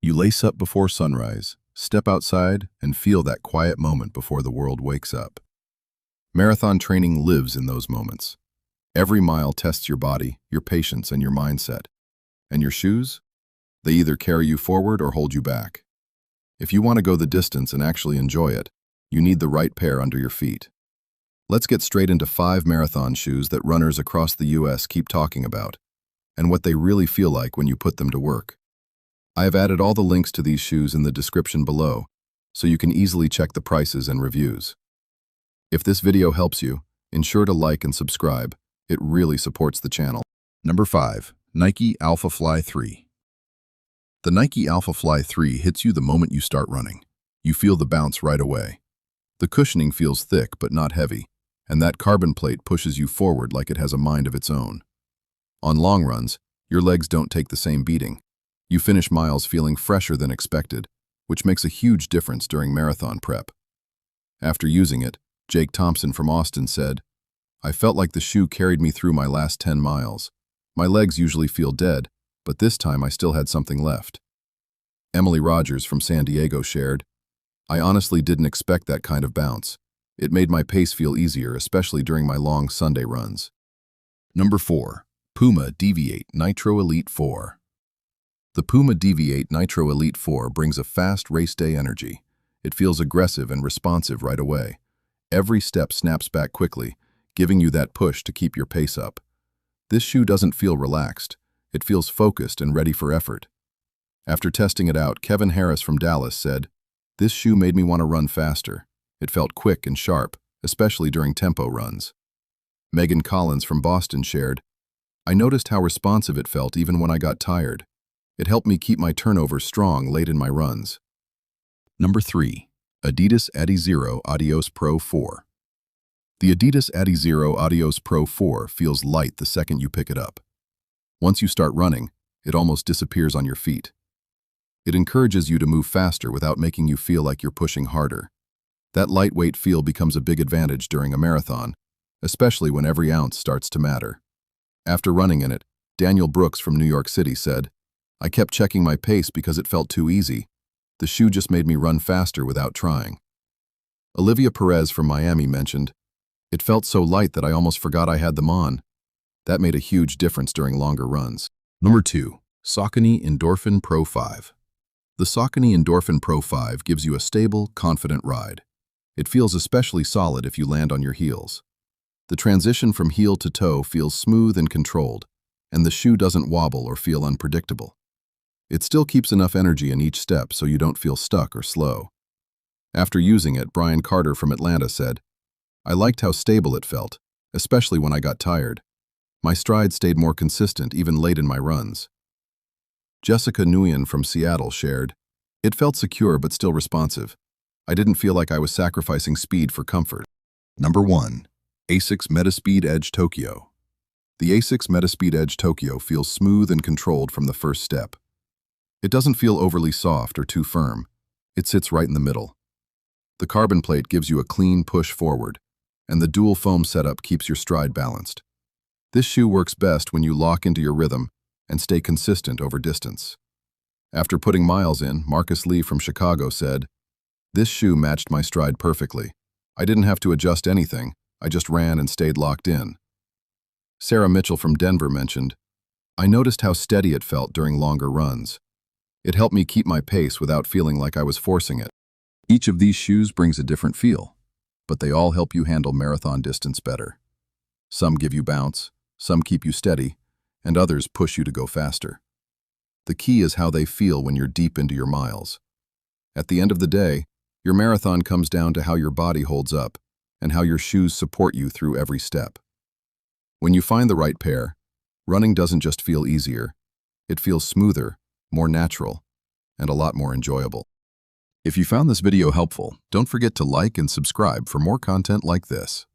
You lace up before sunrise, step outside, and feel that quiet moment before the world wakes up. Marathon training lives in those moments. Every mile tests your body, your patience, and your mindset. And your shoes? They either carry you forward or hold you back. If you want to go the distance and actually enjoy it, you need the right pair under your feet. Let's get straight into 5 marathon shoes that runners across the US keep talking about, and what they really feel like when you put them to work. I have added all the links to these shoes in the description below, so you can easily check the prices and reviews. If this video helps you, ensure to like and subscribe. It really supports the channel. Number 5. Nike Alphafly 3. The Nike Alphafly 3 hits you the moment you start running. You feel the bounce right away. The cushioning feels thick but not heavy, and that carbon plate pushes you forward like it has a mind of its own. On long runs, your legs don't take the same beating. You finish miles feeling fresher than expected, which makes a huge difference during marathon prep. After using it, Jake Thompson from Austin said, "I felt like the shoe carried me through my last 10 miles. My legs usually feel dead, but this time I still had something left." Emily Rogers from San Diego shared, "I honestly didn't expect that kind of bounce. It made my pace feel easier, especially during my long Sunday runs." Number 4. Puma Deviate Nitro Elite 4. The Puma Deviate Nitro Elite 4 brings a fast race day energy. It feels aggressive and responsive right away. Every step snaps back quickly, giving you that push to keep your pace up. This shoe doesn't feel relaxed. It feels focused and ready for effort. After testing it out, Kevin Harris from Dallas said, "This shoe made me want to run faster. It felt quick and sharp, especially during tempo runs." Megan Collins from Boston shared, "I noticed how responsive it felt even when I got tired. It helped me keep my turnover strong late in my runs." Number 3. Adidas Adizero Adios Pro 4. The Adidas Adizero Adios Pro 4 feels light the second you pick it up. Once you start running, it almost disappears on your feet. It encourages you to move faster without making you feel like you're pushing harder. That lightweight feel becomes a big advantage during a marathon, especially when every ounce starts to matter. After running in it, Daniel Brooks from New York City said, "I kept checking my pace because it felt too easy. The shoe just made me run faster without trying." Olivia Perez from Miami mentioned, "It felt so light that I almost forgot I had them on." That made a huge difference during longer runs. Number 2. Saucony Endorphin Pro 5. The Saucony Endorphin Pro 5 gives you a stable, confident ride. It feels especially solid if you land on your heels. The transition from heel to toe feels smooth and controlled, and the shoe doesn't wobble or feel unpredictable. It still keeps enough energy in each step so you don't feel stuck or slow. After using it, Brian Carter from Atlanta said, "I liked how stable it felt, especially when I got tired. My stride stayed more consistent even late in my runs." Jessica Nguyen from Seattle shared, "It felt secure but still responsive. I didn't feel like I was sacrificing speed for comfort." Number 1. ASICS Metaspeed Edge Tokyo. The ASICS Metaspeed Edge Tokyo feels smooth and controlled from the first step. It doesn't feel overly soft or too firm. It sits right in the middle. The carbon plate gives you a clean push forward, and the dual foam setup keeps your stride balanced. This shoe works best when you lock into your rhythm and stay consistent over distance. After putting miles in, Marcus Lee from Chicago said, "This shoe matched my stride perfectly. I didn't have to adjust anything. I just ran and stayed locked in." Sarah Mitchell from Denver mentioned, "I noticed how steady it felt during longer runs. It helped me keep my pace without feeling like I was forcing it." Each of these shoes brings a different feel, but they all help you handle marathon distance better. Some give you bounce, some keep you steady, and others push you to go faster. The key is how they feel when you're deep into your miles. At the end of the day, your marathon comes down to how your body holds up and how your shoes support you through every step. When you find the right pair, running doesn't just feel easier, it feels smoother, more natural, and a lot more enjoyable. If you found this video helpful, don't forget to like and subscribe for more content like this.